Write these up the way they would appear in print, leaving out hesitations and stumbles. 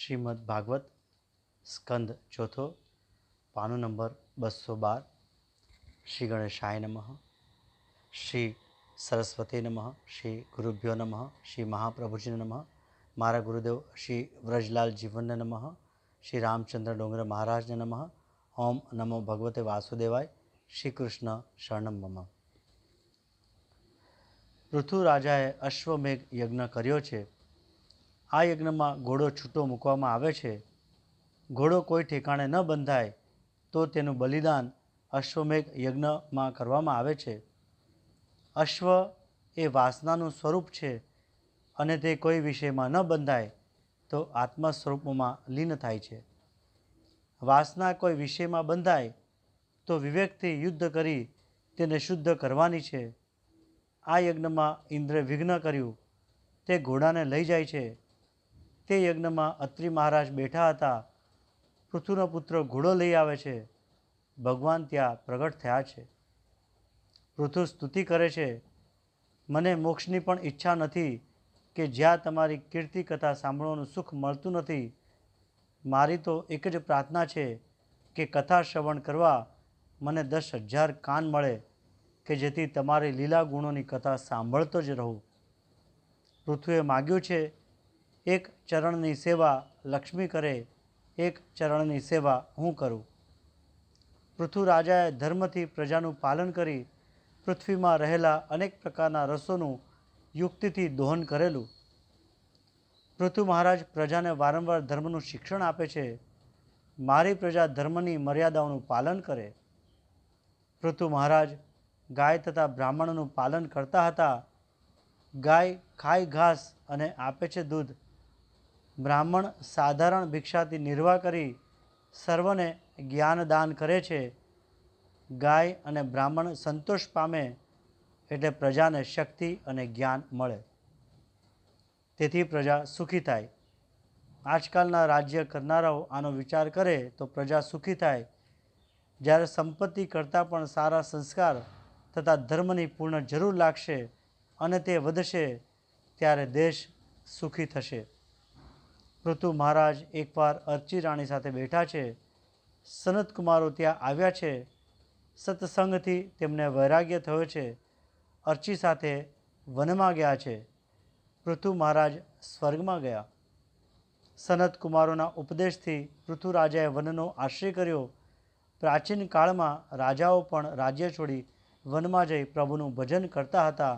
श्रीमद् भागवत स्कंद चौथो पानो नंबर 212। श्री गणेशाय नमः। श्री सरस्वती नमः। श्री गुरुभ्यो नमः। श्री महाप्रभुजी नमः। मारा गुरुदेव श्री व्रजलाल जीवन नमः। श्री रामचंद्र डोंगर महाराज नमः। ओम नमो भगवते वासुदेवाय। श्री कृष्ण शरणम मम। પૃથુ રાજાએ અશ્વમેઘ યજ્ઞ કર્યો છે। આ યજ્ઞમાં ઘોડો છૂટો મૂકવામાં આવે છે। ઘોડો કોઈ ઠેકાણે ન બંધાય તો તેનું બલિદાન અશ્વમેઘ યજ્ઞમાં કરવામાં આવે છે। અશ્વ એ વાસનાનું સ્વરૂપ છે અને તે કોઈ વિષયમાં ન બંધાય તો આત્મા સ્વરૂપમાં લીન થાય છે। વાસના કોઈ વિષયમાં બંધાય તો વિવેકથી યુદ્ધ કરી તેને શુદ્ધ કરવાની છે। આ યજ્ઞમાં ઇન્દ્રે વિઘ્ન કર્યું, તે ઘોડાને લઈ જાય છે। તે યજ્ઞમાં અત્રિ મહારાજ બેઠા હતા। પૃથુનો પુત્ર ઘોડો લઈ આવે છે। ભગવાન ત્યાં પ્રગટ થયા છે। પૃથુ સ્તુતિ કરે છે, મને મોક્ષની પણ ઈચ્છા નથી કે જ્યાં તમારી કીર્તિ કથા સાંભળવાનું સુખ મળતું નથી। મારી તો એક જ પ્રાર્થના છે કે કથા શ્રવણ કરવા મને 10,000 કાન મળે કે જેથી તમારી લીલા ગુણોની કથા સાંભળતો જ રહું। પૃથ્વીએ માગ્યું છે, એક ચરણની સેવા લક્ષ્મી કરે, એક ચરણની સેવા હું કરું। પૃથુ રાજાએ ધર્મથી પ્રજાનું પાલન કરી પૃથ્વીમાં રહેલા અનેક પ્રકારના રસોનું યુક્તિથી દોહન કરેલું। પૃથુ મહારાજ પ્રજાને વારંવાર ધર્મનું શિક્ષણ આપે છે। મારી પ્રજા ધર્મની મર્યાદાઓનું પાલન કરે। પૃથુ મહારાજ ગાય તથા બ્રાહ્મણોનું પાલન કરતા હતા। ગાય ખાય ઘાસ અને આપે છે દૂધ। બ્રાહ્મણ સાધારણ ભિક્ષાથી નિર્વાહ કરી સર્વને જ્ઞાન દાન કરે છે। ગાય અને બ્રાહ્મણ સંતોષ પામે એટલે પ્રજાને શક્તિ અને જ્ઞાન મળે, તેથી પ્રજા સુખી થાય। આજકાલના રાજ્ય કરનારાઓ આનો વિચાર કરે તો પ્રજા સુખી થાય। જ્યારે સંપત્તિ કરતાં પણ સારા સંસ્કાર તથા ધર્મની પૂર્ણ જરૂર લાગશે અને તે વધશે ત્યારે દેશ સુખી થશે। પૃથુ મહારાજ એકવાર અર્ચી રાણી સાથે બેઠા છે। સનત કુમારો ત્યાં આવ્યા છે। સત્સંગથી તેમને વૈરાગ્ય થયો છે। અર્ચી સાથે વનમાં ગયા છે। પૃથુ મહારાજ સ્વર્ગમાં ગયા। સનત કુમારોના ઉપદેશથી પૃથુ રાજાએ વનનો આશ્રય કર્યો। પ્રાચીન કાળમાં રાજાઓ પણ રાજ્ય છોડી વનમાં જઈ પ્રભુનું ભજન કરતા હતા,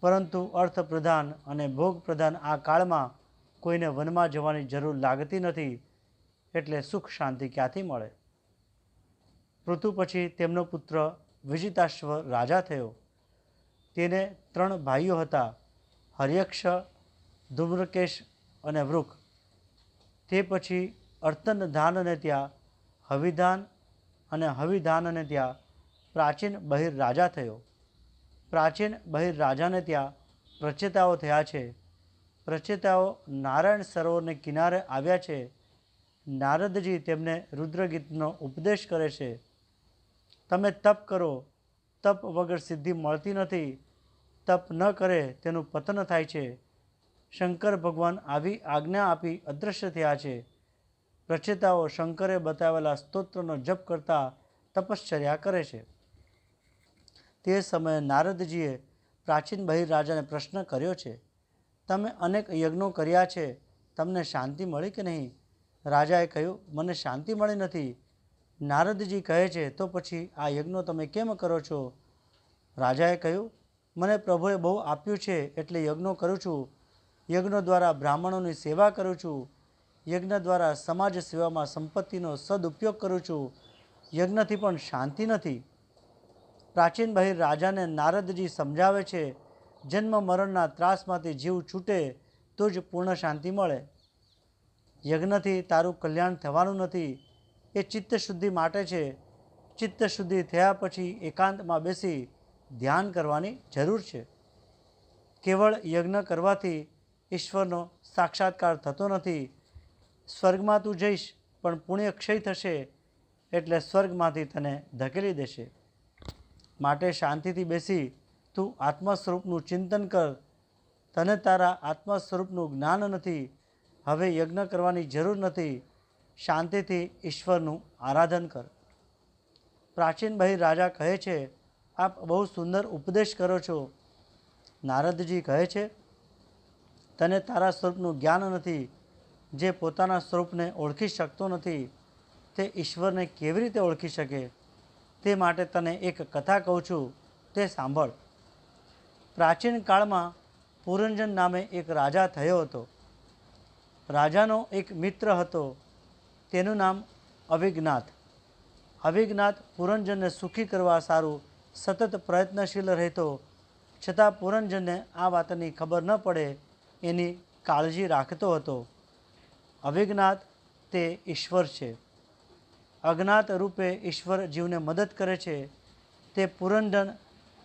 પરંતુ અર્થપ્રધાન અને ભોગપ્રધાન આ કાળમાં કોઈને વનમાં જવાની જરૂર લાગતી નથી, એટલે સુખ શાંતિ ક્યાંથી મળે। પૃથુ પછી તેમનો પુત્ર વિજિતાશ્વ રાજા થયો। તેને 3 ભાઈઓ હતા, હર્યક્ષ, ધૂમ્રકેશ અને વૃક। તે પછી અર્તનધાનને ત્યાં હવિધાન અને હવિધાનને ત્યાં પ્રાચીન બહિર રાજા થયો। પ્રાચીન બહિર રાજાને ત્યાં પ્રચેતાઓ થયા છે। પ્રચેતાઓ નારાયણ સરોવરને કિનારે આવ્યા છે। નારદજી તેમને રુદ્રગીતનો ઉપદેશ કરે છે। તમે તપ કરો, તપ વગર સિદ્ધિ મળતી નથી। તપ ન કરે તેનું પતન થાય છે। શંકર ભગવાન આવી આજ્ઞા આપી અદૃશ્ય થયા છે। પ્રચેતાઓ શંકરે બતાવેલા સ્તોત્રનો જપ કરતા તપશ્ચર્યા કરે છે। તે સમયે નારદજીએ પ્રાચીન બહિર રાજાને પ્રશ્ન કર્યો છે, તમે અનેક યજ્ઞો કર્યા છે, તમને શાંતિ મળી કે નહીં? રાજાએ કહ્યું, મને શાંતિ મળી નથી। નારદજી કહે છે, તો પછી આ યજ્ઞો તમે કેમ કરો છો? રાજાએ કહ્યું, મને પ્રભુએ બહુ આપ્યું છે એટલે યજ્ઞો કરું છું। યજ્ઞ દ્વારા બ્રાહ્મણોની સેવા કરું છું। યજ્ઞ દ્વારા સમાજ સેવામાં સંપત્તિનો સદુપયોગ કરું છું। યજ્ઞથી પણ શાંતિ નથી। પ્રાચીન બહિર રાજાને નારદજી સમજાવે છે, જન્મ મરણના ત્રાસમાંથી જીવ છૂટે તો જ પૂર્ણ શાંતિ મળે। યજ્ઞથી તારું કલ્યાણ થવાનું નથી, એ ચિત્તશુદ્ધિ માટે છે। ચિત્તશુદ્ધિ થયા પછી એકાંતમાં બેસી ધ્યાન કરવાની જરૂર છે। કેવળ યજ્ઞ કરવાથી ઈશ્વરનો સાક્ષાત્કાર થતો નથી। સ્વર્ગમાં તું જઈશ પણ પુણ્ય ક્ષય થશે એટલે સ્વર્ગમાંથી તને ધકેલી દેશે। માટે શાંતિથી બેસી તું આત્મા સ્વરૂપનું ચિંતન કર। તને તારા આત્મા સ્વરૂપનું જ્ઞાન નથી। હવે યજ્ઞ કરવાની જરૂર નથી, શાંતિથી ઈશ્વરનું આરાધન કર. પ્રાચીન બહિર રાજા કહે છે, આપ બહુ સુંદર ઉપદેશ કરો છો. નારદજી કહે છે, તને તારા સ્વરૂપનું જ્ઞાન નથી. જે પોતાના સ્વરૂપને ઓળખી શકતો નથી તે ઈશ્વરને કેવી રીતે ઓળખી શકે? તે માટે તને એક કથા કહું છું, તે સાંભળ. પ્રાચીન કાળમાં પુરંજન નામે એક રાજા થયો હતો. રાજાનો એક મિત્ર હતો, તેનું નામ અવિઘ્નાથ. અવિઘ્નાથ પુરંજનને સુખી કરવા સારું સતત પ્રયત્નશીલ રહેતો, છતાં પુરંજનને આ વાતની ખબર ન પડે એની કાળજી રાખતો હતો. અવિઘ્નાથ તે ઈશ્વર છે. અજ્ઞાત રૂપે ઈશ્વર જીવને મદદ કરે છે. તે પુરંજન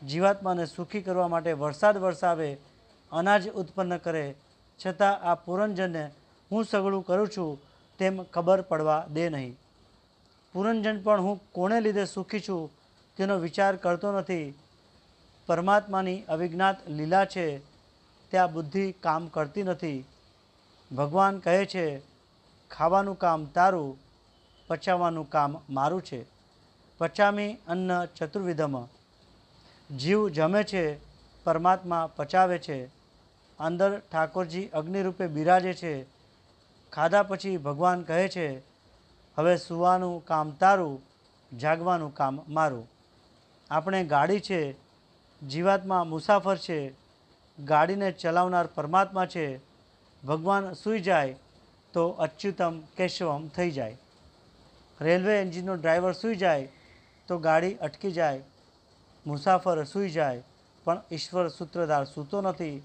જીવાત્માને સુખી કરવા માટે વરસાદ વરસાવે, અનાજ ઉત્પન્ન કરે, છતાં આ પુરંજનને હું સગળું કરું છું તેમ ખબર પડવા દે નહીં. પુરંજન પણ હું કોને લીધે સુખી છું તેનો વિચાર કરતો નથી. પરમાત્માની અવિજ્ઞાત લીલા છે, ત્યાં બુદ્ધિ કામ કરતી નથી. ભગવાન કહે છે, ખાવાનું કામ તારું, પચાવવાનું કામ મારું છે. પચામી અન્ન ચતુર્વિધમ. જીવ જમે છે, પરમાત્મા પચાવે છે. અંદર ઠાકોરજી અગ્નિરૂપે બિરાજે છે. ખાધા પછી ભગવાન કહે છે, હવે સૂવાનું કામ તારું, જાગવાનું કામ મારું. આપણે ગાડી છે, જીવાત્મા મુસાફર છે, ગાડીને ચલાવનાર પરમાત્મા છે. ભગવાન સૂઈ જાય તો અચ્યુતમ કેશવમ થઈ જાય. રેલવે એન્જિનનો ડ્રાઈવર સૂઈ જાય તો ગાડી અટકી જાય. મુસાફર સૂઈ જાય પણ ઈશ્વર સૂત્રધાર સૂતો નથી.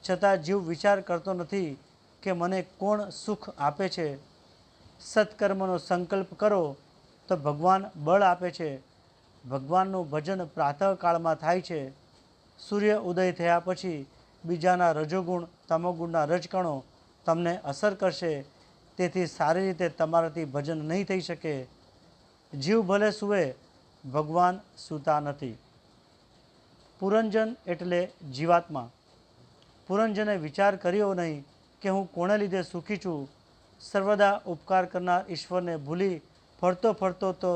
છતાં જીવ વિચાર કરતો નથી કે મને કોણ સુખ આપે છે. સત્કર્મનો સંકલ્પ કરો તો ભગવાન બળ આપે છે. ભગવાનનું ભજન પ્રાતઃકાળમાં થાય છે. સૂર્ય ઉદય થયા પછી બીજાના રજોગુણ તમોગુણના રજકણો તમને અસર કરશે. તેથી સારી રીતે તમારાથી ભજન નહીં થઈ શકે. જીવ ભલે સૂવે, ભગવાન સૂતા નથી. પુરંજન એટલે જીવાત્મા. પુરંજને વિચાર કર્યો નહીં કે હું કોને લીધે સુખી છું. સર્વદા ઉપકાર કરનાર ઈશ્વરને ભૂલી ફરતો ફરતો તો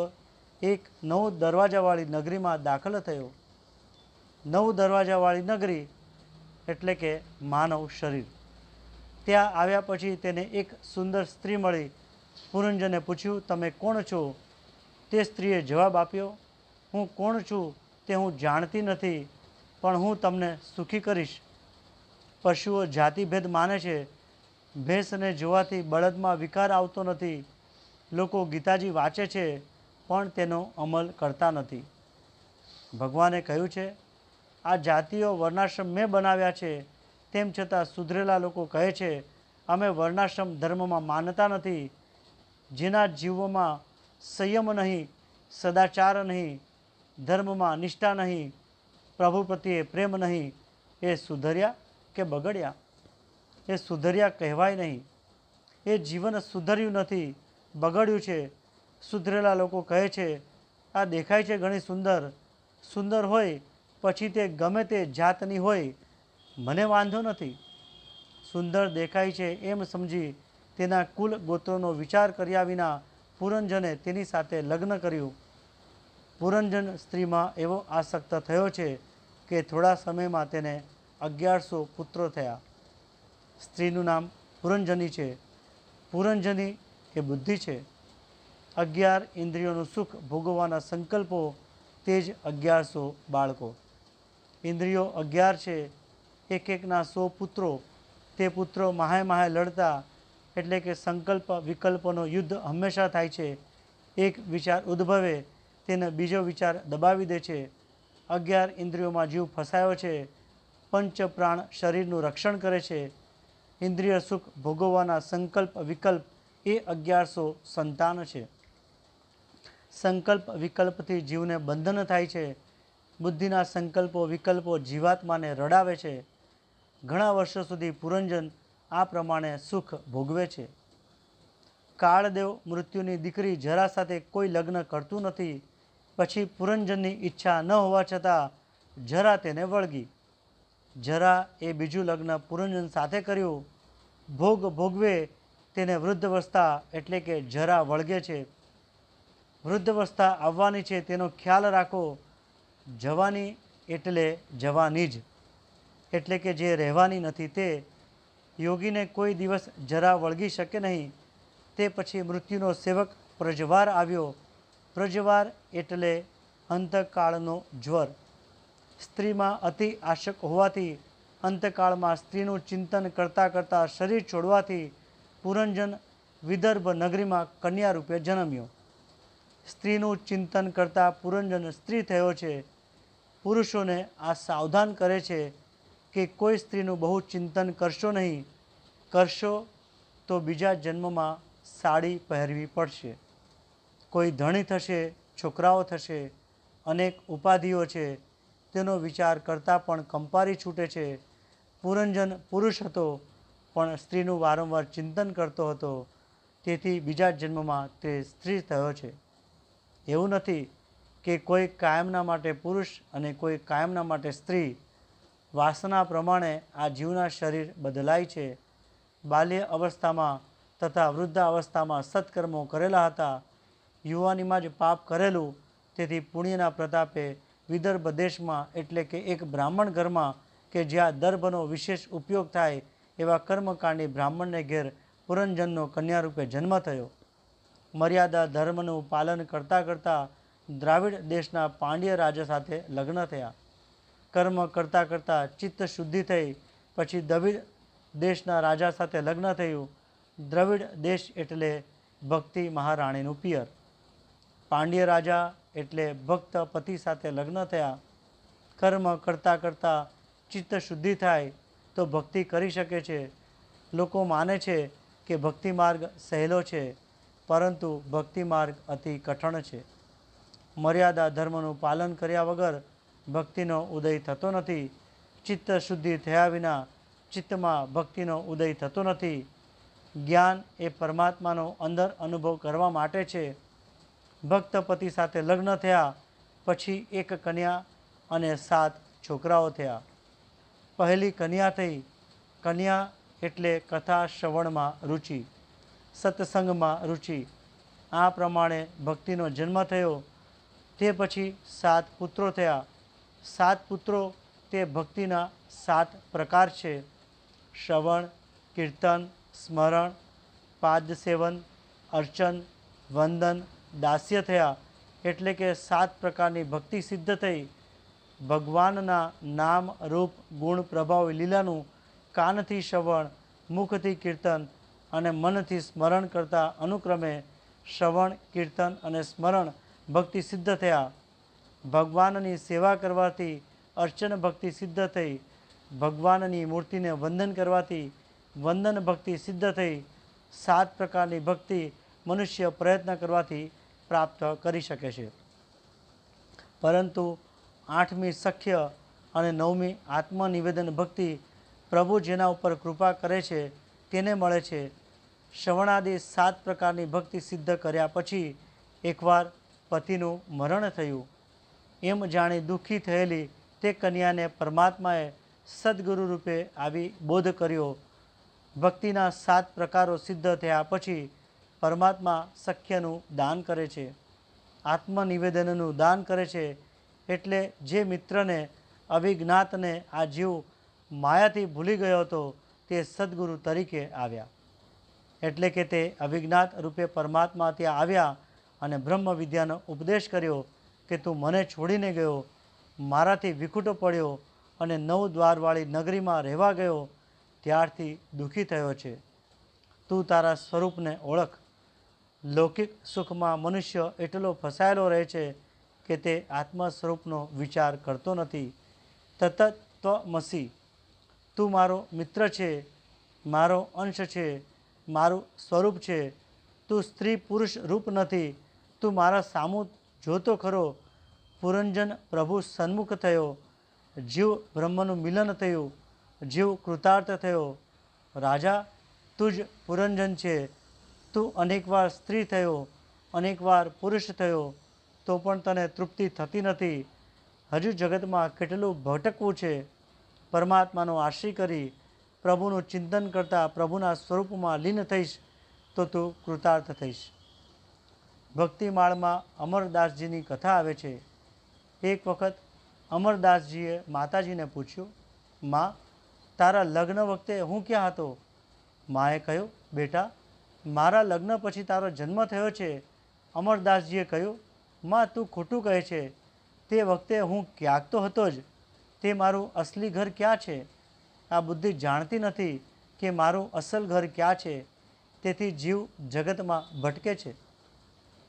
એક 9 દરવાજાવાળી નગરીમાં દાખલ થયો. 9 દરવાજાવાળી નગરી એટલે કે માનવ શરીર. ત્યાં આવ્યા પછી તેને એક સુંદર સ્ત્રી મળી. પુરંજને પૂછ્યું, તમે કોણ છો? તે સ્ત્રીએ જવાબ આપ્યો, હું કોણ છું તે હું જાણતી નથી, પણ હું તમને સુખી કરીશ. પશુઓ જાતિભેદ માને છે. ભેંસને જોવાથી બળદમાં વિકાર આવતો નથી. લોકો ગીતાજી વાંચે છે પણ તેનો અમલ કરતા નથી. ભગવાને કહ્યું છે, આ જાતિઓ વર્ણાશ્રમ મેં બનાવ્યા છે. તેમ છતાં સુધરેલા લોકો કહે છે, અમે વર્ણાશ્રમ ધર્મમાં માનતા નથી. જેના જીવોમાં સંયમ નહીં, સદાચાર નહીં, ધર્મમાં નિષ્ઠા નહીં, પ્રભુ પ્રત્યે પ્રેમ નહીં, એ સુધર્યા કે બગડ્યા? એ સુધર્યા કહેવાય નહીં. એ જીવન સુધર્યું નથી, બગડ્યું છે. સુધરેલા લોકો કહે છે, આ દેખાય છે ઘણી સુંદર. સુંદર હોય પછી તે ગમે તે જાતની હોય, મને વાંધો નથી. સુંદર દેખાય છે એમ સમજી તેના કુલ ગોત્રોનો વિચાર કર્યા વિના પુરંજને તેની સાથે લગ્ન કર્યું. પુરંજન સ્ત્રીમાં એવો આસક્ત થયો છે કે થોડા સમયમાં તેને 1100 પુત્રો થયા. સ્ત્રીનું નામ પુરંજની છે. પુરંજની એ બુદ્ધિ છે. 11 ઇન્દ્રિયોનું સુખ ભોગવવાના સંકલ્પો, તે જ 1100 બાળકો. ઇન્દ્રિયો 11 છે, એક એકના 100 પુત્રો. તે પુત્રો માહે માહે લડતા, એટલે કે સંકલ્પ વિકલ્પોનો યુદ્ધ હંમેશા થાય છે. એક વિચાર ઉદ્ભવે તેને બીજો વિચાર દબાવી દે છે. 11 ઇન્દ્રિયોમાં જીવ ફસાયો છે. પંચ પ્રાણ શરીરનું રક્ષણ કરે છે. ઇન્દ્રિય સુખ ભોગવવાના સંકલ્પ વિકલ્પ એ 1100 સંતાન છે. સંકલ્પ વિકલ્પથી જીવને બંધન થાય છે. બુદ્ધિના સંકલ્પો વિકલ્પો જીવાત્માને રડાવે છે. ઘણા વર્ષો સુધી પુરંજન આ પ્રમાણે સુખ ભોગવે છે. કાળદેવ મૃત્યુની દીકરી જરા સાથે કોઈ લગ્ન કરતું નથી. પછી પુરંજનની ઈચ્છા ન હોવા છતાં જરા તેને વળગી. જરા એ બીજું લગ્ન પુરંજન સાથે કર્યું. ભોગ ભોગવે તેને વૃદ્ધાવસ્થા એટલે કે જરા વળગે છે. વૃદ્ધાવસ્થા આવવાની છે તેનો ખ્યાલ રાખો. જવાની એટલે જવાની જ, એટલે કે જે રહેવાની નથી તે. યોગીને કોઈ દિવસ જરા વળગી શકે નહીં. તે પછી મૃત્યુનો સેવક પ્રજવાર આવ્યો. પ્રજવાર એટલે અંતકાળનો જ્વર. સ્ત્રીમાં અતિ આશક હોવાથી અંતકાળમાં સ્ત્રીનું ચિંતન કરતાં કરતાં શરીર છોડવાથી પુરંજન વિદર્ભ નગરીમાં કન્યા રૂપે જન્મ્યો. સ્ત્રીનું ચિંતન કરતાં પુરંજન સ્ત્રી થયો છે. પુરુષોને આ સાવધાન કરે છે કે કોઈ સ્ત્રીનું બહુ ચિંતન કરશો નહીં. કરશો તો બીજા જન્મમાં સાડી પહેરવી પડશે. કોઈ ધણી થશે, છોકરાઓ થશે, અનેક ઉપાધિઓ છે, તેનો વિચાર કરતાં પણ કંપારી છૂટે છે. પુરંજન પુરુષ હતો પણ સ્ત્રીનું વારંવાર ચિંતન કરતો હતો, તેથી બીજા જન્મમાં તે સ્ત્રી થયો છે. એવું નથી કે કોઈ કાયમના માટે પુરુષ અને કોઈ કાયમના માટે સ્ત્રી. વાસના પ્રમાણે આ જીવના શરીર બદલાય છે. બાલ્ય અવસ્થામાં તથા વૃદ્ધાવસ્થામાં સત્કર્મો કરેલા હતા. યુવાનીમાં જ પાપ કરેલું, તેથી પુણ્યના પ્રતાપે વિદર્ભ દેશમાં એટલે કે એક બ્રાહ્મણ ઘરમાં કે જ્યાં દર્ભનો વિશેષ ઉપયોગ થાય એવા કર્મકાંડી બ્રાહ્મણને ઘેર પુરંજનનો કન્યા રૂપે જન્મ થયો. મર્યાદા ધર્મનું પાલન કરતાં કરતાં દ્રાવિડ દેશના પાંડ્ય રાજા સાથે લગ્ન થયા. કર્મ કરતાં કરતાં ચિત્ત શુદ્ધિ થઈ. પછી દ્રવિડ દેશના રાજા સાથે લગ્ન થયું. દ્રવિડ દેશ એટલે ભક્તિ મહારાણીનું પિયર. પાંડ્ય રાજા એટલે ભક્ત પતિ સાથે લગ્ન થયા. કર્મ કરતાં કરતાં ચિત્ત શુદ્ધિ થાય તો ભક્તિ કરી શકે છે. લોકો માને છે કે ભક્તિ માર્ગ સહેલો છે, પરંતુ ભક્તિ માર્ગ અતિ કઠણ છે. મર્યાદા ધર્મનું પાલન કર્યા વગર ભક્તિનો ઉદય થતો નથી. ચિત્ત શુદ્ધિ થયા વિના ચિત્તમાં ભક્તિનો ઉદય થતો નથી. જ્ઞાન એ પરમાત્માનો અંદર અનુભવ કરવા માટે છે. ભક્ત પતિ સાથે લગ્ન થયા પછી એક કન્યા અને 7 છોકરાઓ થયા. પહેલી કન્યા થઈ. કન્યા એટલે કથા શ્રવણમાં રુચિ, સત્સંગમાં રુચિ. આ પ્રમાણે ભક્તિનો જન્મ થયો. તે પછી 7 પુત્રો થયા. 7 પુત્રો તે ભક્તિના 7 પ્રકાર છે: શ્રવણ, કીર્તન, સ્મરણ, પાદસેવન, અર્ચન, વંદન, દાસ્ય થયા. એટલે કે 7 પ્રકારની ભક્તિ સિદ્ધ થઈ. ભગવાનના નામ, રૂપ, ગુણ, પ્રભાવ, લીલાનું કાનથી શ્રવણ, મુખથી કીર્તન અને મનથી સ્મરણ કરતાં અનુક્રમે શ્રવણ, કીર્તન અને સ્મરણ ભક્તિ સિદ્ધ થયા. ભગવાનની સેવા કરવાથી અર્ચન ભક્તિ સિદ્ધ થઈ. ભગવાનની મૂર્તિને વંદન કરવાથી વંદન ભક્તિ સિદ્ધ થઈ. 7 પ્રકારની ભક્તિ મનુષ્ય પ્રયત્ન કરવાથી પ્રાપ્ત કરી શકે છે. પરંતુ 8મી સખ્ય અને 9મી આત્મનિવેદન ભક્તિ પ્રભુ જેના ઉપર કૃપા કરે છે તેને મળે છે. શ્રવણાદિ 7 પ્રકારની ભક્તિ સિદ્ધ કર્યા પછી એકવાર પતિનું મરણ થયું. એમ જાણી દુઃખી થયેલી તે કન્યાને પરમાત્માએ સદગુરુ રૂપે આવી બોધ કર્યો. ભક્તિના 7 પ્રકારો સિદ્ધ થયા પછી પરમાત્મા સખ્યનું દાન કરે છે, આત્મનિવેદનનું દાન કરે છે. એટલે જે મિત્રને અવિજ્ઞાતને આ જીવ માયાથી ભૂલી ગયો હતો તે સદગુરુ તરીકે આવ્યા. એટલે કે તે અવિજ્ઞાત રૂપે પરમાત્મા ત્યાં આવ્યા અને બ્રહ્મ વિદ્યાનો ઉપદેશ કર્યો કે તું મને છોડીને ગયો, મારાથી વિખૂટો પડ્યો અને 9 દ્વારવાળી નગરીમાં રહેવા ગયો, ત્યારથી દુઃખી થયો છે. તું તારા સ્વરૂપને ઓળખ. લૌકિક સુખમાં મનુષ્ય એટલો ફસાયેલો રહે છે કે તે આત્મ સ્વરૂપનો વિચાર કરતો નથી. તત્ત્વમસી, તું મારો મિત્ર છે, મારો અંશ છે, મારું સ્વરૂપ છે. તું સ્ત્રી પુરુષ રૂપ નથી. તું મારા સામું જોતો ખરો. પુરંજન પ્રભુ સન્મુખ થયો. જીવ બ્રહ્મનું મિલન થયું. જીવ કૃતાર્થ થયો. રાજા, તું જ પુરંજન છે. તું અનેકવાર સ્ત્રી થયો, અનેકવાર પુરુષ થયો, તો પણ તને તૃપ્તિ થતી નથી. હજુ જગતમાં કેટલું ભટકવું છે. પરમાત્માનો આશ્રય કરી પ્રભુનું ચિંતન કરતાં પ્રભુના સ્વરૂપમાં લીન થઈશ તો તું કૃતાર્થ થઈશ. ભક્તિમાળમાં અમરદાસજીની કથા આવે છે. એક વખત અમરદાસજીએ માતાજીને પૂછ્યું, માં, તારા લગ્ન વખતે હું ક્યાં હતો? માએ કહ્યું, બેટા, મારા લગ્ન પછી તારો જન્મ થયો છે. અમરદાસજીએ કહ્યું, માં, તું ખોટું કહે છે. તે વખતે હું ક્યાંક તો હતો જ. તે મારું અસલી ઘર ક્યાં છે? આ બુદ્ધિ જાણતી નથી કે મારું અસલ ઘર ક્યાં છે. તેથી જીવ જગતમાં ભટકે છે.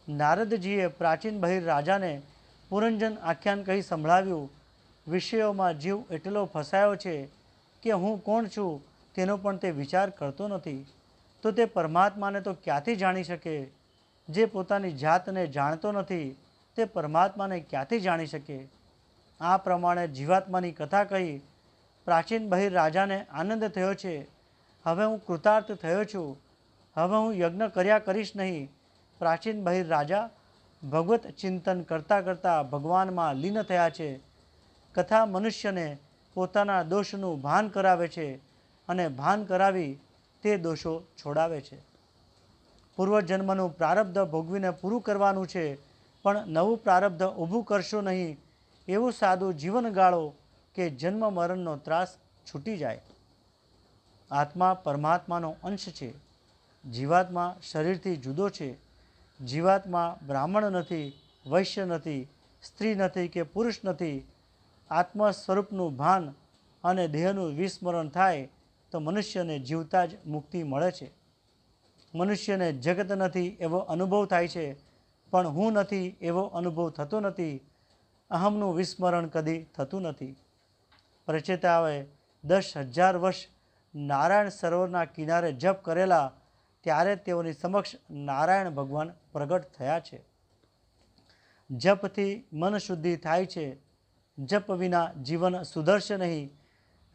નારદજીએ પ્રાચીન બહિર રાજાને પુરંજન આખ્યાન કહી સંભળાવ્યું. વિષયોમાં જીવ એટલો ફસાયો છે કે હું કોણ છું તેનો પણ તે વિચાર કરતો નથી. તો તે પરમાત્માને તો ક્યાંથી જાણી શકે? જે પોતાની જાતને જાણતો નથી તે પરમાત્માને ક્યાંથી જાણી શકે? આ પ્રમાણે જીવાત્માની કથા કહી પ્રાચીન બહિર રાજાને આનંદ થયો છે. હવે હું કૃતાર્થ થયો છું. હવે હું યજ્ઞ કર્યા કરીશ નહીં. પ્રાચીન બહિર રાજા ભગવત ચિંતન કરતાં કરતાં ભગવાનમાં લીન થયા છે. કથા મનુષ્યને પોતાના દોષનું ભાન કરાવે છે અને ભાન કરાવી તે દોષો છોડાવે છે. પૂર્વજન્મનું પ્રારબ્ધ ભોગવીને પૂરું કરવાનું છે, પણ નવું પ્રારબ્ધ ઊભું કરશો નહીં. એવું સાદું જીવન ગાળો કે જન્મ મરણનો ત્રાસ છૂટી જાય. આત્મા પરમાત્માનો અંશ છે. જીવાત્મા શરીરથી જુદો છે. જીવાત્મા બ્રાહ્મણ નથી, વૈશ્ય નથી, સ્ત્રી નથી કે પુરુષ નથી. આત્મ સ્વરૂપનું ભાન અને દેહનું વિસ્મરણ થાય તો મનુષ્યને જીવતા જ મુક્તિ મળે છે. મનુષ્યને જગત નથી એવો અનુભવ થાય છે, પણ હું નથી એવો અનુભવ થતો નથી. અહમનું વિસ્મરણ કદી થતું નથી. પ્રચેતાઓએ 10,000 વર્ષ નારાયણ સરોવરના કિનારે જપ કરેલા ત્યારે તેઓની સમક્ષ નારાયણ ભગવાન પ્રગટ થયા છે. જપથી મન શુદ્ધિ થાય છે. જપ વિના જીવન સુધરશે નહીં.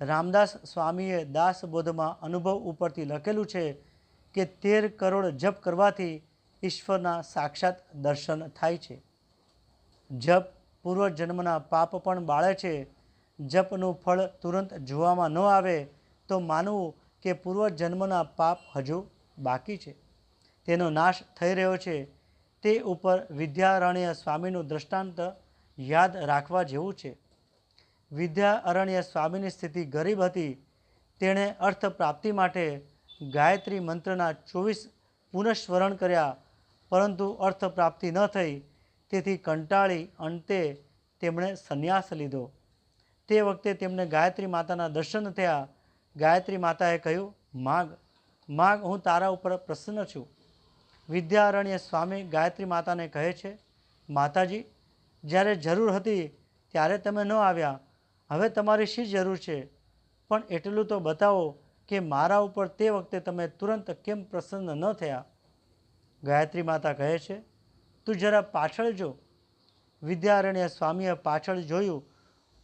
રામદાસ સ્વામીએ દાસબોધમાં અનુભવ ઉપરથી લખેલું છે કે 13 કરોડ જપ કરવાથી ઈશ્વરના સાક્ષાત દર્શન થાય છે. જપ પૂર્વજન્મના પાપ પણ બાળે છે. જપનું ફળ તુરંત જોવામાં ન આવે તો માનવું કે પૂર્વજન્મના પાપ હજુ બાકી છે, તેનો નાશ થઈ રહ્યો છે. તે ઉપર વિદ્યારણ્ય સ્વામીનું દૃષ્ટાંત યાદ રાખવા જેવું છે. વિદ્યારણ્ય સ્વામીની સ્થિતિ ગરીબ હતી. તેણે અર્થ પ્રાપ્તિ માટે ગાયત્રી મંત્રના 24 પુનઃસ્મરણ કર્યા, પરંતુ અર્થ પ્રાપ્તિ ન થઈ. તેથી કંટાળી અંતે તેમણે સંન્યાસ લીધો. તે વખતે તેમને ગાયત્રી માતાના દર્શન થયા. ગાયત્રી માતાએ કહ્યું, માગ, માગ, હું તારા ઉપર પ્રસન્ન છું. વિદ્યારણ્ય સ્વામી ગાયત્રી માતાને કહે છે, માતાજી, જ્યારે જરૂર હતી ત્યારે તમે ન આવ્યા. હવે તમારી શી જરૂર છે? પણ એટલું તો બતાવો કે મારા ઉપર તે વખતે તમે તુરંત કેમ પ્રસન્ન ન થયા? ગાયત્રી માતા કહે છે, તું જરા પાછળ જો. વિદ્યારણ્ય સ્વામીએ પાછળ જોયું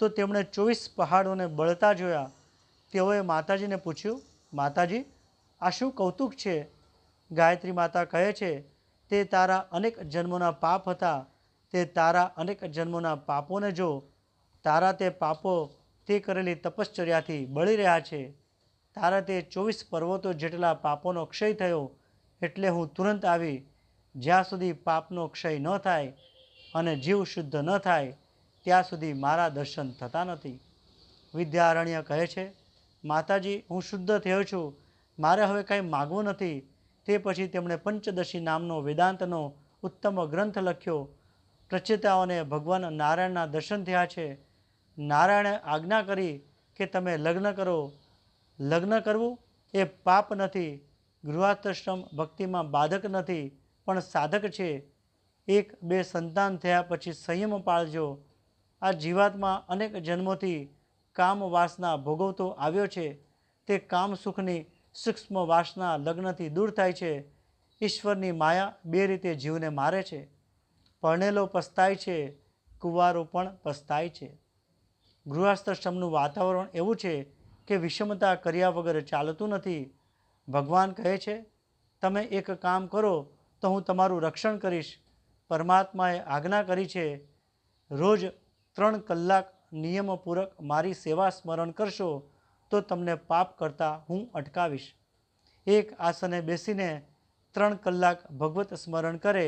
તો તેમણે 24 પહાડોને બળતા જોયા. તેઓએ માતાજીને પૂછ્યું, માતાજી, આ શું કૌતુક છે? ગાયત્રી માતા કહે છે, તે તારા અનેક જન્મોના પાપ હતા. તે તારા અનેક જન્મોના પાપોને જો. તારા તે પાપો તે કરેલી તપશ્ચર્યાથી બળી રહ્યા છે. તારા તે 24 પર્વતો જેટલા પાપોનો ક્ષય થયો. એટલે હું તુરંત આવી. જ્યાં સુધી પાપનો ક્ષય ન થાય અને જીવ શુદ્ધ ન થાય ત્યાં સુધી મારા દર્શન થતા નથી. વિદ્યારણ્ય કહે છે, માતાજી, હું શુદ્ધ થયો છું. મારે હવે કંઈ માગવું નથી. તે પછી તેમણે પંચદશી નામનો વેદાંતનો ઉત્તમ ગ્રંથ લખ્યો. પ્રચેતાઓને ભગવાન નારાયણના દર્શન થયા છે. નારાયણે આજ્ઞા કરી કે તમે લગ્ન કરો. લગ્ન કરવું એ પાપ નથી. ગૃહસ્થાશ્રમ ભક્તિમાં બાધક નથી, પણ સાધક છે. 1-2 સંતાન થયા પછી સંયમ પાળજો. આ જીવાત્મા અનેક જન્મોથી કામ વાસના ભોગવતો આવ્યો છે. તે કામ સુખની સૂક્ષ્મ વાસના લગ્નથી દૂર થાય છે. ઈશ્વરની માયા 2 રીતે જીવને મારે છે. પરણેલો પસ્તાય છે, કુંવારો પણ પસ્તાય છે. ગૃહસ્થાશ્રમનું વાતાવરણ એવું છે કે વિષમતા કર્યા વગર ચાલતું નથી. ભગવાન કહે છે, તમે એક કામ કરો તો હું તમારું રક્ષણ કરીશ. પરમાત્માએ આજ્ઞા કરી છે, રોજ 3 કલાક નિયમપૂર્વક મારી સેવા સ્મરણ કરશો તો તમને પાપ કરતા હું અટકાવીશ. એક આસને બેસીને 3 કલાક ભગવત સ્મરણ કરે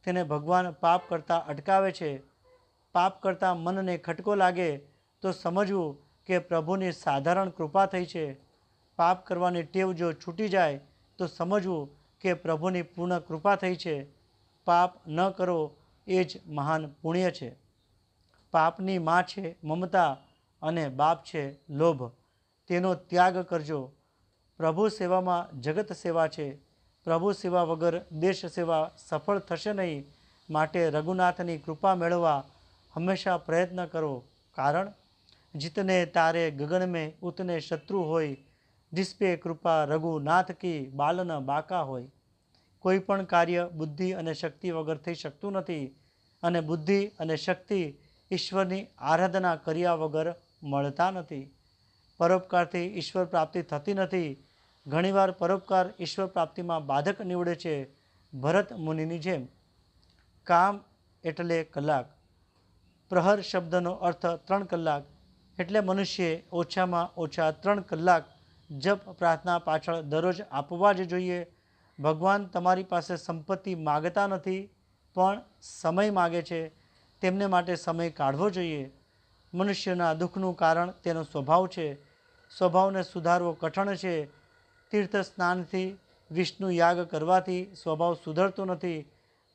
તેને ભગવાન પાપ કરતાં અટકાવે છે. પાપ કરતાં મનને ખટકો લાગે તો સમજવું કે પ્રભુની સાધારણ કૃપા થઈ છે. પાપ કરવાની ટેવ જો છૂટી જાય તો સમજવું કે પ્રભુની પૂર્ણ કૃપા થઈ છે. પાપ ન કરો એ જ મહાન પુણ્ય છે. પાપની માં છે મમતા અને બાપ છે લોભ. તેનો ત્યાગ કરજો. પ્રભુ સેવામાં જગત સેવા છે. પ્રભુ સેવા વગર દેશ સેવા સફળ થશે નહીં. માટે રઘુનાથની કૃપા મેળવવા હંમેશા પ્રયત્ન કરો. કારણ જીતને તારે ગગન મેં ઉતને શત્રુ હોય, जिसपे કૃપા રઘુનાથ કી બાલન બાકા હોય. કોઈ પણ કાર્ય બુદ્ધિ અને શક્તિ વગર થઈ શકતું નથી અને બુદ્ધિ અને શક્તિ ઈશ્વરની આરાધના કર્યા વગર મળતા નથી. પરોપકારથી ઈશ્વર પ્રાપ્તિ થતી નથી. ઘણીવાર પરોપકાર ઈશ્વર પ્રાપ્તિમાં બાધક નીવડે છે. ભરત મુનિની જેમ. કામ એટલે કલાક. પ્રહર શબ્દનો અર્થ 3 કલાક. એટલે મનુષ્યે ઓછામાં ઓછા 3 કલાક જપ પ્રાર્થના પાછળ દરરોજ આપવા જ જોઈએ. ભગવાન તમારી પાસે સંપત્તિ માગતા નથી પણ સમય માગે છે. તેમને માટે સમય કાઢવો જોઈએ. મનુષ્યના દુઃખનું કારણ તેનો સ્વભાવ છે. સ્વભાવને સુધારવો કઠણ છે. તીર્થ સ્નાનથી વિષ્ણુ યાગ કરવાથી સ્વભાવ સુધરતો નથી.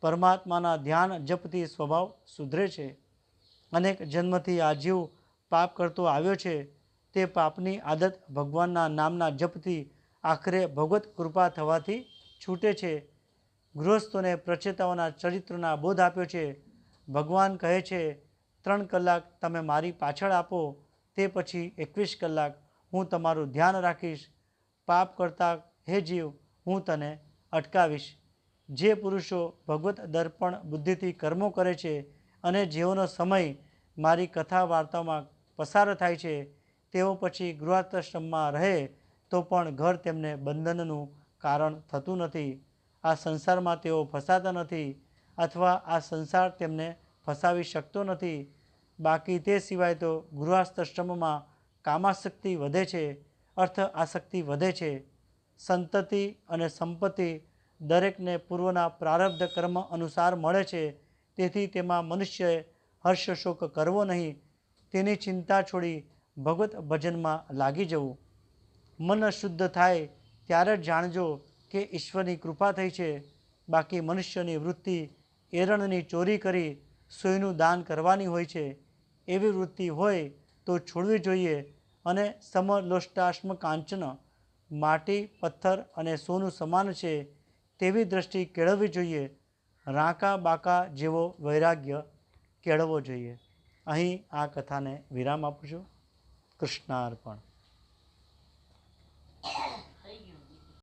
પરમાત્માના ધ્યાન જપથી સ્વભાવ સુધરે છે. અનેક જન્મથી આ જીવ પાપ કરતો આવ્યો છે. તે પાપની આદત ભગવાનના નામના જપથી આખરે ભગવત કૃપા થવાથી છૂટે છે. ગૃહસ્થોને પ્રચેતાઓના ચરિત્રના બોધ આપ્યો છે. ભગવાન કહે છે 3 કલાક તમે મારી પાછળ આપો, તે પછી 21 કલાક હું તમારું ધ્યાન રાખીશ. પાપ કરતા હે જીવ હું તને અટકાવીશ. જે પુરુષો ભગવત દર્પણ બુદ્ધિથી કર્મો કરે છે અને જેઓનો સમય મારી કથા વાર્તામાં પસાર થાય છે તેઓ પછી ગૃહસ્થાશ્રમમાં રહે તો પણ ઘર તેમને બંધનનું કારણ થતું નથી. આ સંસારમાં તેઓ ફસાતા નથી અથવા આ સંસાર તેમને ફસાવી શકતો નથી. બાકી તે સિવાય તો ગૃહસ્થાશ્રમમાં કામાસક્તિ વધે છે, અર્થ આસક્તિ વધે છે. સંતતિ અને સંપત્તિ દરેકને પૂર્વના પ્રારબ્ધ કર્મ અનુસાર મળે છે. તેથી તેમાં મનુષ્યએ હર્ષશોક કરવો નહીં. તેની ચિંતા છોડી ભગવત ભજનમાં લાગી જવું. મન શુદ્ધ થાય ત્યારે જ જાણજો કે ઈશ્વરની કૃપા થઈ છે. બાકી મનુષ્યની વૃત્તિ એરણની ચોરી કરી સોયનું દાન કરવાની હોય છે. એવી વૃત્તિ હોય તો છોડવી જોઈએ અને સમલોષ્ટાશ્મ કાંચન માટી પથ્થર અને સોનું સમાન છે તેવી દ્રષ્ટિ કેળવવી જોઈએ. રાંકા બાકા જેવો વૈરાગ્ય કેળવવો જોઈએ. અહીં આ કથાને વિરામ આપું છું. કૃષ્ણાર્પણ.